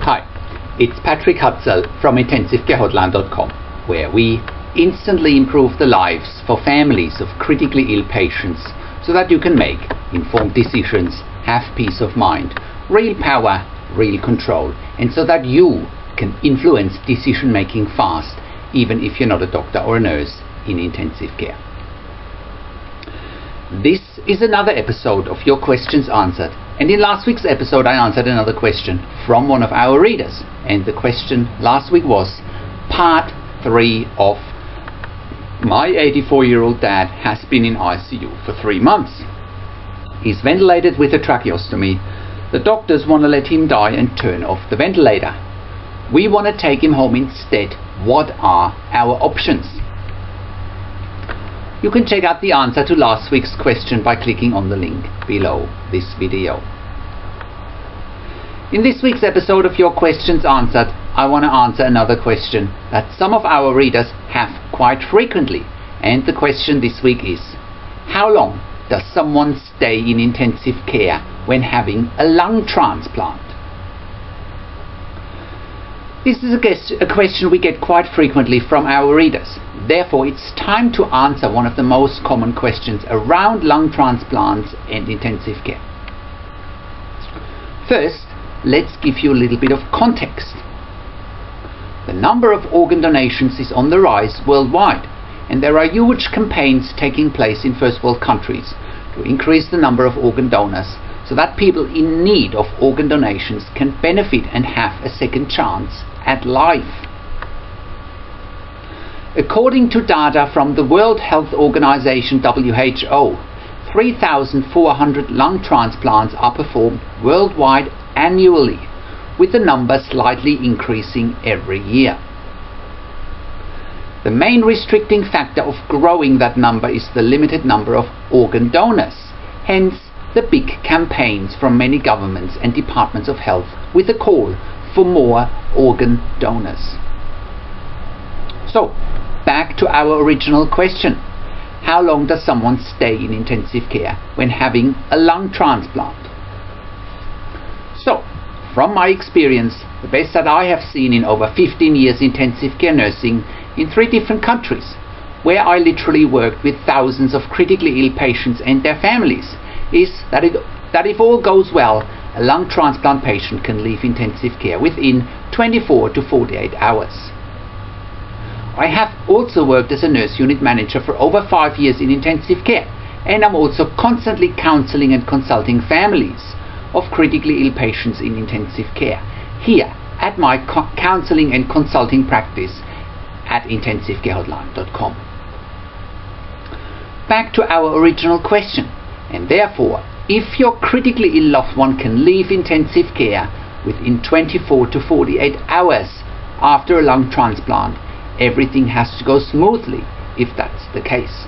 Hi, it's Patrick Hutzel from IntensiveCareHotline.com, where we instantly improve the lives for families of critically ill patients so that you can make informed decisions, have peace of mind, real power, real control, and so that you can influence decision making fast, even if you're not a doctor or a nurse in intensive care. This is another episode of Your Questions Answered, and in last week's episode I answered another question from one of our readers, and the question last week was part 3 of my 84-year-old dad has been in ICU for 3 months. He's ventilated with a tracheostomy. The doctors want to let him die and turn off the ventilator. We want to take him home instead. What are our options? You can check out the answer to last week's question by clicking on the link below this video. In this week's episode of Your Questions Answered, I want to answer another question that some of our readers have quite frequently. And the question this week is, how long does someone stay in intensive care when having a lung transplant? This is a question we get quite frequently from our readers. Therefore, it's time to answer one of the most common questions around lung transplants and intensive care. First, let's give you a little bit of context. The number of organ donations is on the rise worldwide, and there are huge campaigns taking place in first world countries to increase the number of organ donors so that people in need of organ donations can benefit and have a second chance at life. According to data from the World Health Organization WHO, 3,400 lung transplants are performed worldwide annually, with the number slightly increasing every year. The main restricting factor of growing that number is the limited number of organ donors, hence the big campaigns from many governments and departments of health with a call for more organ donors. So, back to our original question. How long does someone stay in intensive care when having a lung transplant? So, from my experience, the best that I have seen in over 15 years intensive care nursing in 3 different countries, where I literally worked with thousands of critically ill patients and their families, is that if all goes well, a lung transplant patient can leave intensive care within 24 to 48 hours. I have also worked as a nurse unit manager for over 5 years in intensive care, and I'm also constantly counseling and consulting families of critically ill patients in intensive care here at my counseling and consulting practice at IntensiveCareHotline.com. Back to our original question, and therefore, if your critically ill loved one can leave intensive care within 24 to 48 hours after a lung transplant, everything has to go smoothly if that's the case.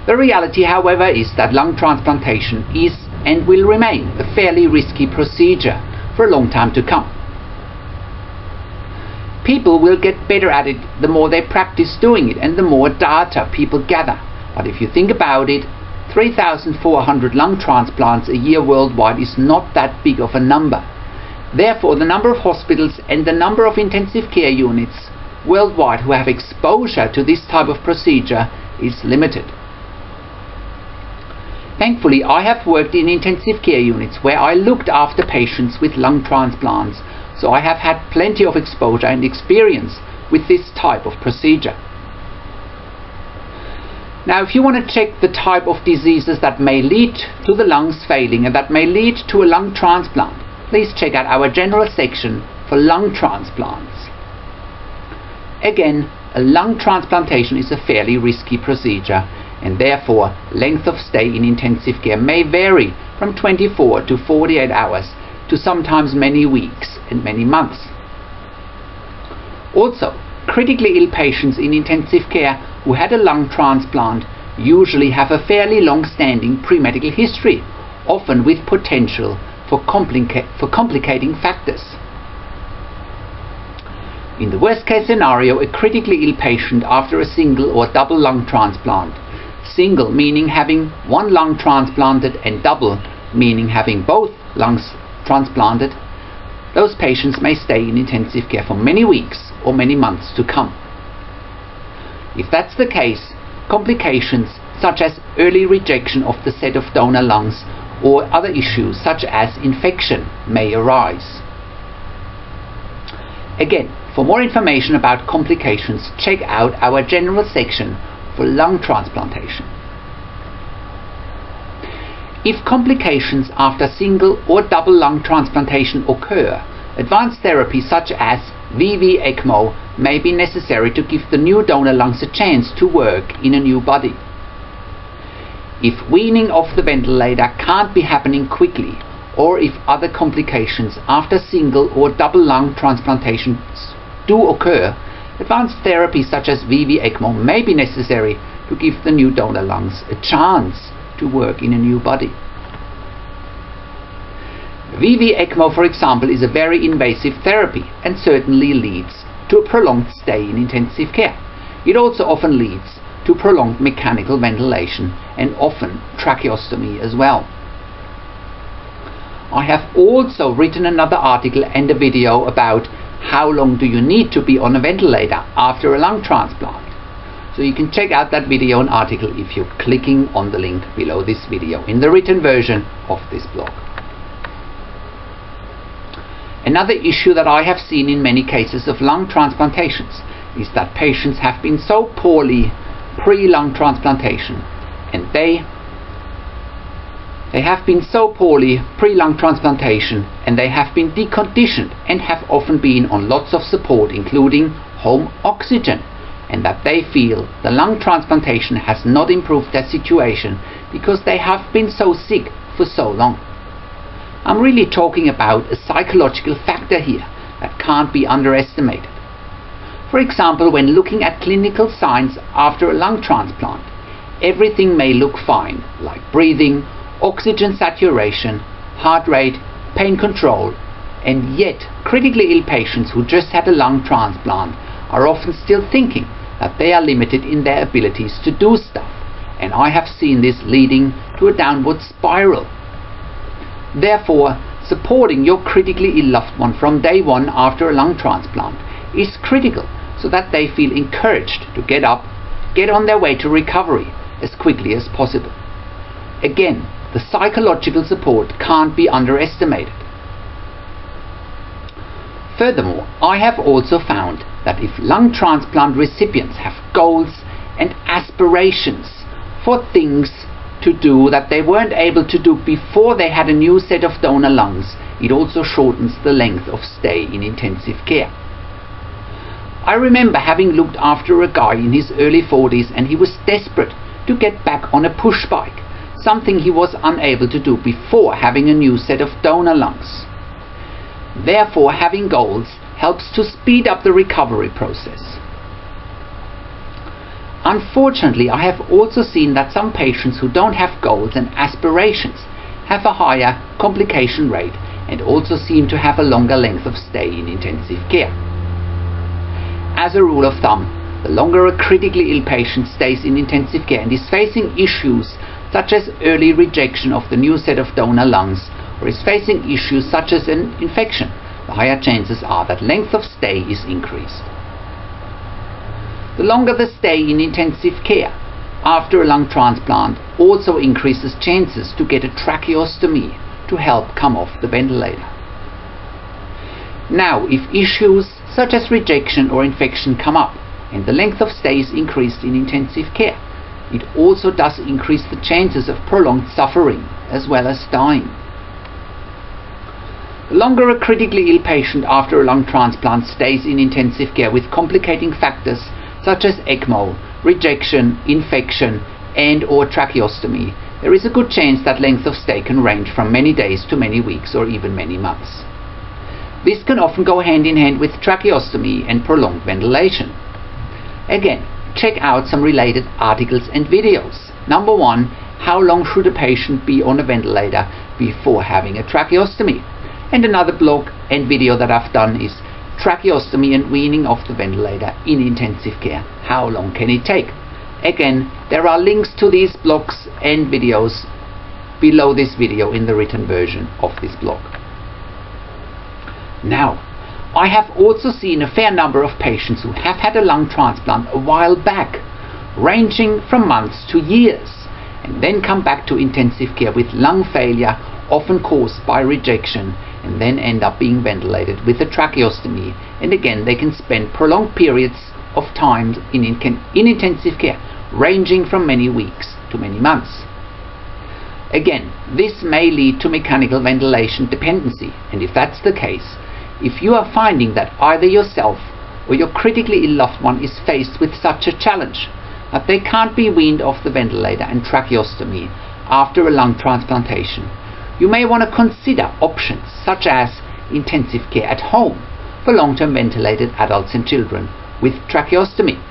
The reality, however, is that lung transplantation is and will remain a fairly risky procedure for a long time to come. People will get better at it the more they practice doing it and the more data people gather. But if you think about it, 3,400 lung transplants a year worldwide is not that big of a number. Therefore, the number of hospitals and the number of intensive care units worldwide who have exposure to this type of procedure is limited. Thankfully, I have worked in intensive care units where I looked after patients with lung transplants, so I have had plenty of exposure and experience with this type of procedure. Now, if you want to check the type of diseases that may lead to the lungs failing and that may lead to a lung transplant, please check out our general section for lung transplants. Again, a lung transplantation is a fairly risky procedure, and therefore length of stay in intensive care may vary from 24 to 48 hours to sometimes many weeks and many months. Also, critically ill patients in intensive care who had a lung transplant usually have a fairly long-standing pre-medical history, often with potential for complicating factors. In the worst-case scenario, a critically ill patient after a single or double lung transplant, single meaning having one lung transplanted and double meaning having both lungs transplanted, those patients may stay in intensive care for many weeks or many months to come. If that's the case, complications such as early rejection of the set of donor lungs or other issues such as infection may arise. Again, for more information about complications, check out our general section for lung transplantation. If complications after single or double lung transplantation occur, advanced therapy such as VV ECMO may be necessary to give the new donor lungs a chance to work in a new body. If weaning off the ventilator can't be happening quickly, or if other complications after single or double lung transplantations do occur, advanced therapy such as VV ECMO may be necessary to give the new donor lungs a chance to work in a new body. VV ECMO, for example, is a very invasive therapy and certainly leads to a prolonged stay in intensive care. It also often leads to prolonged mechanical ventilation and often tracheostomy as well. I have also written another article and a video about how long do you need to be on a ventilator after a lung transplant. So you can check out that video and article if you're clicking on the link below this video in the written version of this blog. Another issue that I have seen in many cases of lung transplantations is that patients have been so poorly pre-lung transplantation and they have been so poorly pre-lung transplantation and they have been deconditioned and have often been on lots of support including home oxygen, and that they feel the lung transplantation has not improved their situation because they have been so sick for so long. I'm really talking about a psychological factor here that can't be underestimated. For example, when looking at clinical signs after a lung transplant, everything may look fine, like breathing, oxygen saturation, heart rate, pain control, and yet critically ill patients who just had a lung transplant are often still thinking that they are limited in their abilities to do stuff, and I have seen this leading to a downward spiral. Therefore, supporting your critically ill loved one from day one after a lung transplant is critical so that they feel encouraged to get up, get on their way to recovery as quickly as possible. Again, the psychological support can't be underestimated. Furthermore, I have also found that if lung transplant recipients have goals and aspirations for things to do that they weren't able to do before they had a new set of donor lungs, it also shortens the length of stay in intensive care. I remember having looked after a guy in his early 40s and he was desperate to get back on a push bike, something he was unable to do before having a new set of donor lungs. Therefore, having goals helps to speed up the recovery process. Unfortunately, I have also seen that some patients who don't have goals and aspirations have a higher complication rate and also seem to have a longer length of stay in intensive care. As a rule of thumb, the longer a critically ill patient stays in intensive care and is facing issues such as early rejection of the new set of donor lungs, or is facing issues such as an infection, the higher chances are that length of stay is increased. The longer the stay in intensive care after a lung transplant also increases chances to get a tracheostomy to help come off the ventilator. Now, if issues such as rejection or infection come up and the length of stay is increased in intensive care, it also does increase the chances of prolonged suffering as well as dying. The longer a critically ill patient after a lung transplant stays in intensive care with complicating factors such as ECMO, rejection, infection, and or tracheostomy, there is a good chance that length of stay can range from many days to many weeks or even many months. This can often go hand in hand with tracheostomy and prolonged ventilation. Again, check out some related articles and videos. Number 1, how long should a patient be on a ventilator before having a tracheostomy? And another blog and video that I've done is tracheostomy and weaning off the ventilator in intensive care. How long can it take? Again, there are links to these blogs and videos below this video in the written version of this blog. Now, I have also seen a fair number of patients who have had a lung transplant a while back, ranging from months to years, and then come back to intensive care with lung failure, often caused by rejection, and then end up being ventilated with a tracheostomy, and again they can spend prolonged periods of time in intensive care, ranging from many weeks to many months. Again, this may lead to mechanical ventilation dependency, and if that's the case, if you are finding that either yourself or your critically ill loved one is faced with such a challenge, that they can't be weaned off the ventilator and tracheostomy after a lung transplantation, you may want to consider options such as intensive care at home for long-term ventilated adults and children with tracheostomy.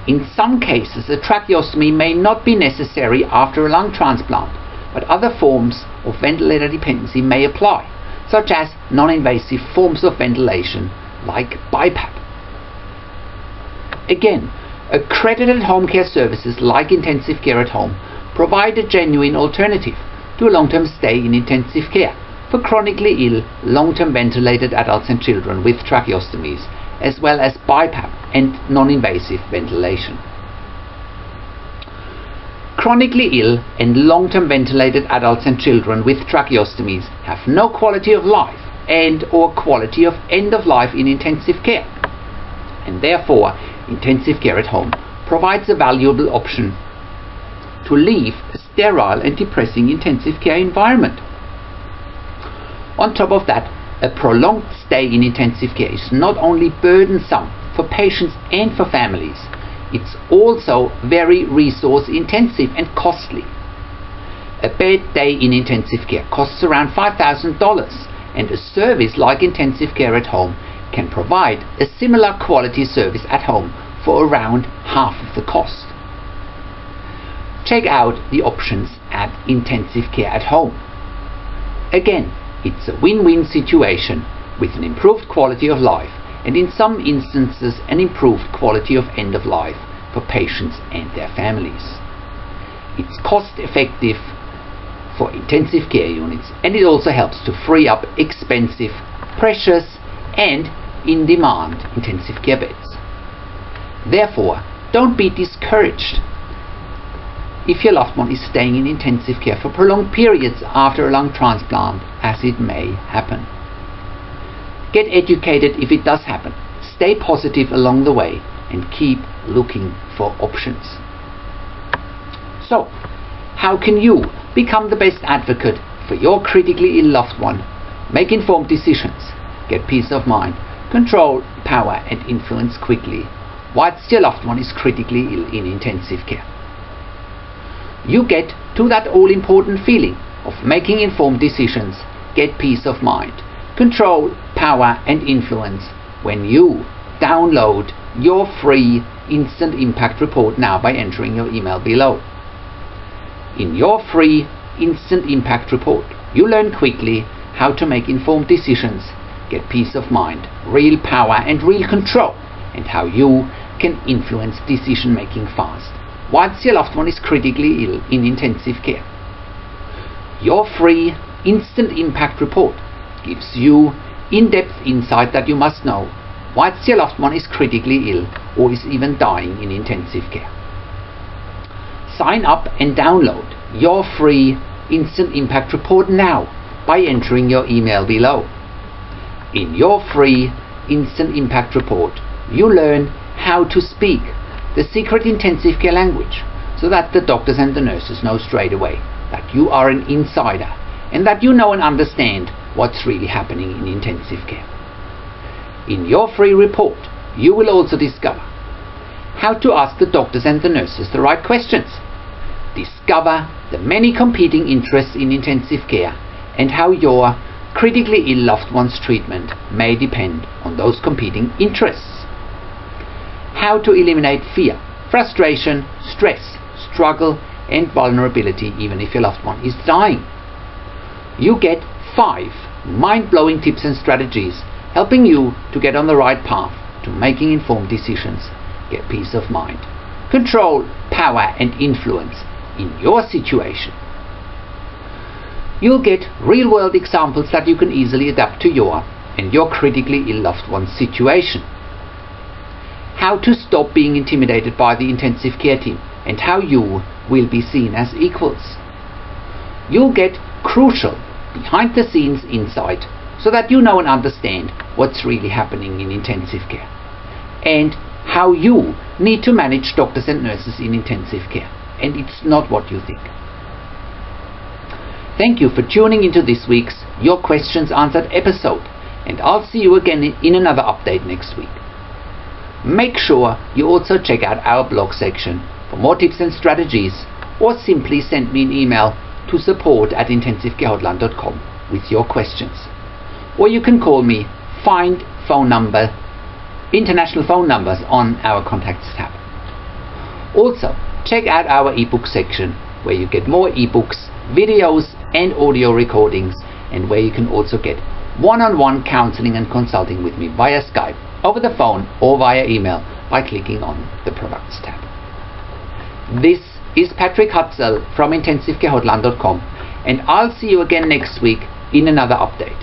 In some cases, a tracheostomy may not be necessary after a lung transplant, but other forms of ventilator dependency may apply, such as non-invasive forms of ventilation like BiPAP. Again, accredited home care services like intensive care at home provide a genuine alternative to a long-term stay in intensive care for chronically ill, long-term ventilated adults and children with tracheostomies, as well as BiPAP and non-invasive ventilation. Chronically ill and long-term ventilated adults and children with tracheostomies have no quality of life and or quality of end of life in intensive care, and therefore intensive care at home provides a valuable option to leave a sterile and depressing intensive care environment. On top of that, a prolonged stay in intensive care is not only burdensome for patients and for families, it's also very resource intensive and costly. A bed day in intensive care costs around $5,000, and a service like intensive care at home can provide a similar quality service at home for around half of the cost. Check out the options at intensive care at home. Again, it's a win-win situation with an improved quality of life and in some instances an improved quality of end of life for patients and their families. It's cost effective for intensive care units, and it also helps to free up expensive, precious and in-demand intensive care beds. Therefore, don't be discouraged if your loved one is staying in intensive care for prolonged periods after a lung transplant, as it may happen. Get educated if it does happen. Stay positive along the way and keep looking for options. So, how can you become the best advocate for your critically ill loved one? Make informed decisions, get peace of mind, control power and influence quickly whilst your loved one is critically ill in intensive care. You get to that all-important feeling of making informed decisions, get peace of mind, control, power and influence when you download your free Instant Impact Report now by entering your email below. In your free Instant Impact Report, you learn quickly how to make informed decisions, get peace of mind, real power and real control, and how you can influence decision making fast whilst your loved one is critically ill in intensive care. Your free Instant Impact Report gives you in-depth insight that you must know whilst your loved one is critically ill or is even dying in intensive care. Sign up and download your free Instant Impact Report now by entering your email below. In your free Instant Impact Report, you learn how to speak the secret intensive care language so that the doctors and the nurses know straight away that you are an insider and that you know and understand what's really happening in intensive care. In your free report, you will also discover how to ask the doctors and the nurses the right questions, discover the many competing interests in intensive care and how your critically ill loved one's treatment may depend on those competing interests. How to eliminate fear, frustration, stress, struggle and vulnerability even if your loved one is dying. You get 5 mind-blowing tips and strategies helping you to get on the right path to making informed decisions, get peace of mind, control, power and influence in your situation. You'll get real-world examples that you can easily adapt to your and your critically ill loved one's situation. How to stop being intimidated by the intensive care team and how you will be seen as equals. You'll get crucial behind-the-scenes insight so that you know and understand what's really happening in intensive care and how you need to manage doctors and nurses in intensive care, and it's not what you think. Thank you for tuning into this week's Your Questions Answered episode, and I'll see you again in another update next week. Make sure you also check out our blog section for more tips and strategies, or simply send me an email to support@intensivecarehotline.com with your questions. Or you can call me, find phone number, international phone numbers on our contacts tab. Also, check out our ebook section where you get more ebooks, videos and audio recordings, and where you can also get one-on-one counseling and consulting with me via Skype, over the phone or via email by clicking on the products tab. This is Patrick Hutzel from intensivecarehotline.com, and I'll see you again next week in another update.